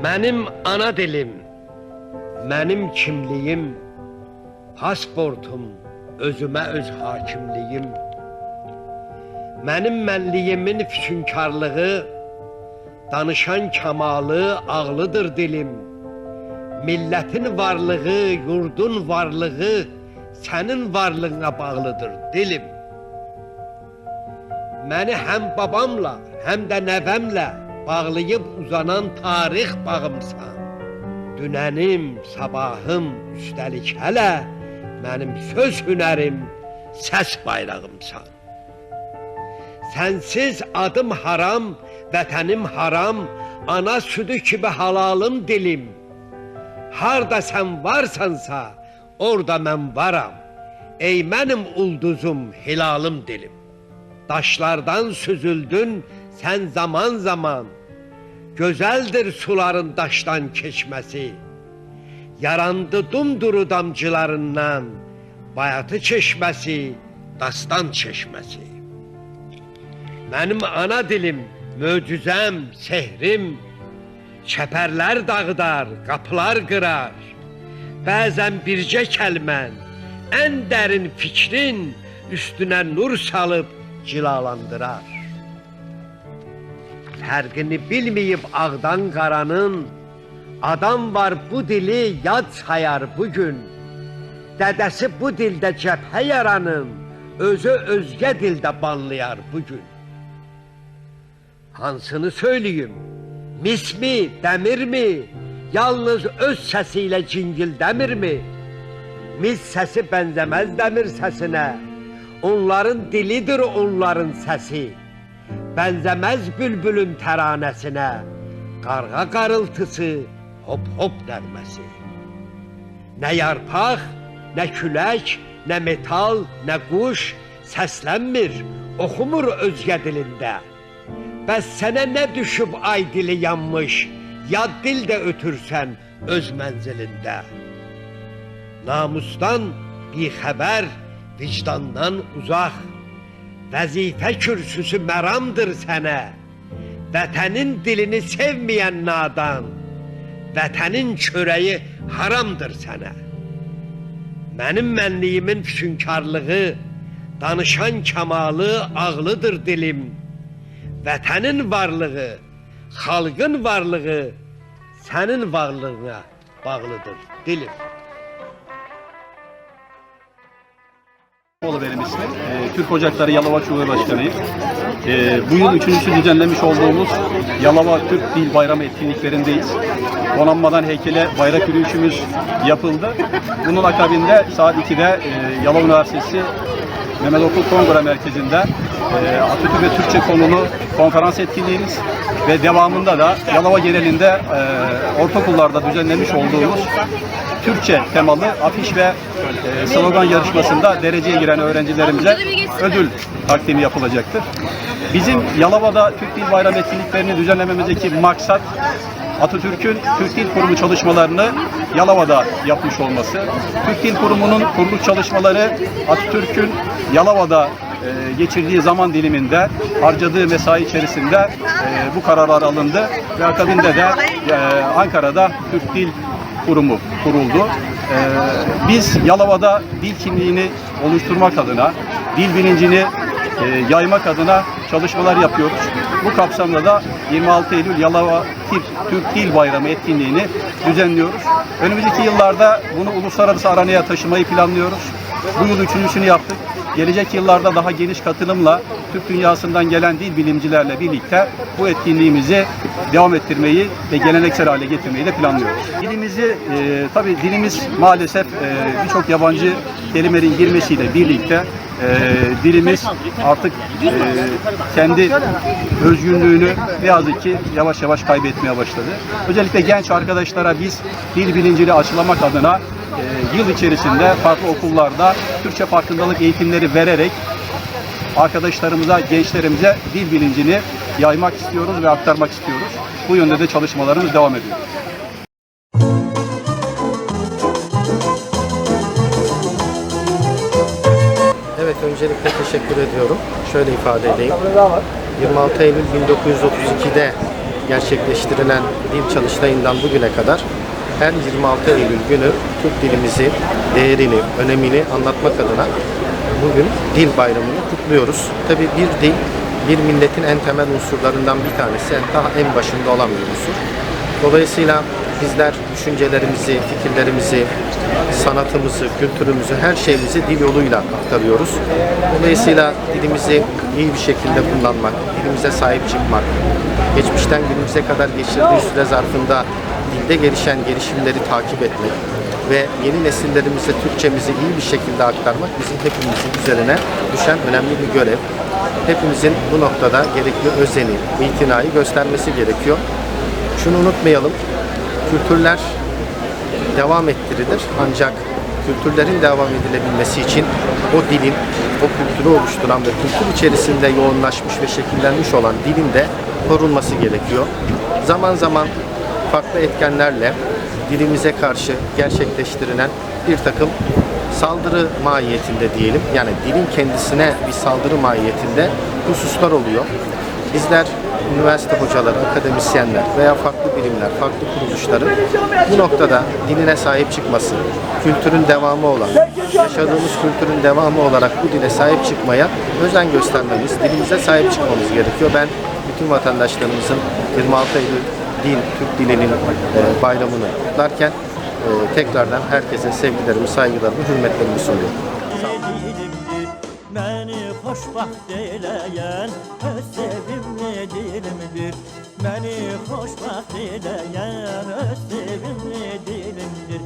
Mənim ana dilim, mənim kimliyim, pasportum, özümə öz hakimliyim. Mənim mənliyimin füsunkarlığı, danışan kamalı, ağlıdır dilim. Millətin varlığı, yurdun varlığı, sənin varlığına bağlıdır dilim. Məni həm babamla, həm də nəvəmlə bağlayıb uzanan tarix bağımsan. Dünənim, sabahım, üstəlik hələ mənim söz hünərim, səs bayrağımsan. Sənsiz adım haram, vətənim haram, ana südü kimi halalım dilim. Harda sən varsansa, orada mən varam. Ey mənim ulduzum, hilalım dilim. Daşlardan süzüldün sən zaman zaman. Gözəldir suların daşdan keçməsi. Yarandı dumduru damcılarından, bayatı çeşməsi, dastan çeşməsi. Mənim ana dilim, möcüzəm, sehrim, çəpərlər dağıdar, qapılar qırar. Bəzən bircə kəlmən, ən dərin fikrin üstünə nur salıb cilalandırar. Fərqini bilməyib ağdan qaranın, adam var bu dili yad sayar bugün. Dədəsi bu dildə cəbhə yaranın, özü özgə dildə banlayar bugün. Hansını söyleyeyim? Mis mi, dəmir mi? Yalnız öz səsiyle cingil dəmir mi? Mis səsi bənzəməz dəmir səsinə. Onların dilidir onların səsi. Bənzəməz bülbülün təranəsinə. Qarğa qarıltısı, hop hop dərməsi. Nə yarpaq, nə külək, nə metal, nə quş səslənmir, oxumur özgə dilində. Bəs sənə nə düşüb ay dili yanmış, yad dil də ötürsən öz mənzilində. Namusdan bixəbər, vicdandan uzaq, vəzifə kürsüsü məramdır sənə. Vətənin dilini sevməyən nadan, vətənin çörəyi haramdır sənə. Mənim mənliyimin füsunkarlığı, danışan kamalı, ağlıdır dilim. Vətənin varlığı, xalqın varlığı, sənin varlığına bağlıdır dilim. Benim ismim. Türk Ocakları Yalova Şube Başkanıyım. Bu yıl üçüncüsü düzenlemiş olduğumuz Yalova Türk Dil Bayramı etkinliklerindeyiz. Donanmadan heykele bayrak yürüyüşümüz yapıldı. Bunun akabinde saat 2'de Yalova Üniversitesi Mehmet Okul Kongre Merkezi'nde Atatürk ve Türkçe konulu konferans etkinliğimiz ve devamında da Yalova genelinde ortaokullarda düzenlemiş olduğumuz Türkçe temalı afiş ve slogan yarışmasında dereceye giren öğrencilerimize ödül takdimi yapılacaktır. Bizim Yalova'da Türk Dil Bayramı etkinliklerini düzenlememizdeki maksat Atatürk'ün Türk Dil Kurumu çalışmalarını Yalova'da yapmış olması. Türk Dil Kurumu'nun kuruluş çalışmaları Atatürk'ün Yalova'da geçirdiği zaman diliminde harcadığı mesai içerisinde bu kararlar alındı ve akabinde de Ankara'da Türk Dil Kurumu kuruldu. Biz Yalova'da dil kimliğini oluşturmak adına, dil bilincini yaymak adına çalışmalar yapıyoruz. Bu kapsamda da 26 Eylül Yalova Türk Dil Bayramı etkinliğini düzenliyoruz. Önümüzdeki yıllarda bunu uluslararası arenaya taşımayı planlıyoruz. Bu yıl üçüncüsünü yaptık. Gelecek yıllarda daha geniş katılımla Türk dünyasından gelen dil bilimcilerle birlikte bu etkinliğimizi devam ettirmeyi ve geleneksel hale getirmeyi de planlıyoruz. Dilimizi, tabii dilimiz maalesef birçok yabancı kelimelerin girmesiyle birlikte dilimiz artık kendi özgünlüğünü ne yazık ki yavaş yavaş kaybetmeye başladı. Özellikle genç arkadaşlara biz dil bilincini aşılamak adına yıl içerisinde farklı okullarda Türkçe farkındalık eğitimleri vererek arkadaşlarımıza, gençlerimize dil bilincini yaymak istiyoruz ve aktarmak istiyoruz. Bu yönde de çalışmalarımız devam ediyor. Evet, öncelikle teşekkür ediyorum. Şöyle ifade edeyim. 26 Eylül 1932'de gerçekleştirilen dil çalıştayından bugüne kadar her 26 Eylül günü Türk dilimizin değerini, önemini anlatmak adına bugün Dil Bayramı'nı kutluyoruz. Tabii bir dil, bir milletin en temel unsurlarından bir tanesi, en başında olan bir unsur. Dolayısıyla bizler düşüncelerimizi, fikirlerimizi, sanatımızı, kültürümüzü, her şeyimizi dil yoluyla aktarıyoruz. Dolayısıyla dilimizi iyi bir şekilde kullanmak, dilimize sahip çıkmak, geçmişten günümüze kadar geçirdiği süre zarfında dilde gelişen gelişimleri takip etmek ve yeni nesillerimize Türkçemizi iyi bir şekilde aktarmak bizim hepimizin üzerine düşen önemli bir görev. Hepimizin bu noktada gerekli özeni, itinayı göstermesi gerekiyor. Şunu unutmayalım, kültürler devam ettirilir ancak kültürlerin devam edilebilmesi için o dilin, o kültürü oluşturan ve kültür içerisinde yoğunlaşmış ve şekillenmiş olan dilin de korunması gerekiyor. Zaman zaman farklı etkenlerle dilimize karşı gerçekleştirilen bir takım saldırı mahiyetinde diyelim, yani dilin kendisine bir saldırı mahiyetinde hususlar oluyor. Bizler üniversite hocaları, akademisyenler veya farklı birimler, farklı kuruluşların bu noktada diline sahip çıkması, kültürün devamı olan, yaşadığımız kültürün devamı olarak bu dile sahip çıkmaya özen göstermemiz, dilimize sahip çıkmamız gerekiyor. Ben bütün vatandaşlarımızın 26 Eylül Türk dilinin bayramını kutlarken tekrardan herkese sevgilerimi, saygılarımı, hürmetlerimi sunuyorum. Beni xoşbaxt eləyen öz sevimli dilimdir. Beni xoşbaxt eləyen öz sevimli dilimdir.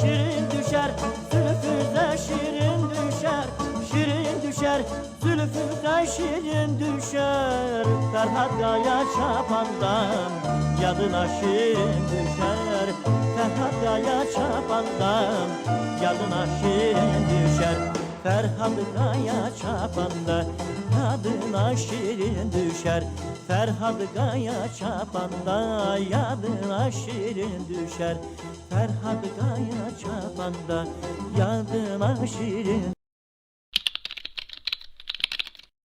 Şirin düşer zülfüze şirin düşer, şirin düşer zülfüze şirin düşer. Ferhat Kaya çapandan yadına şirin düşer. Ferhat Kaya çapandan yadına şirin düşer. Ferhat Kaya çapanda yadına şirin düşer. Ferhat Kaya çapanda yadına şirin düşer. Ferhat Kaya çapanda yadına şirin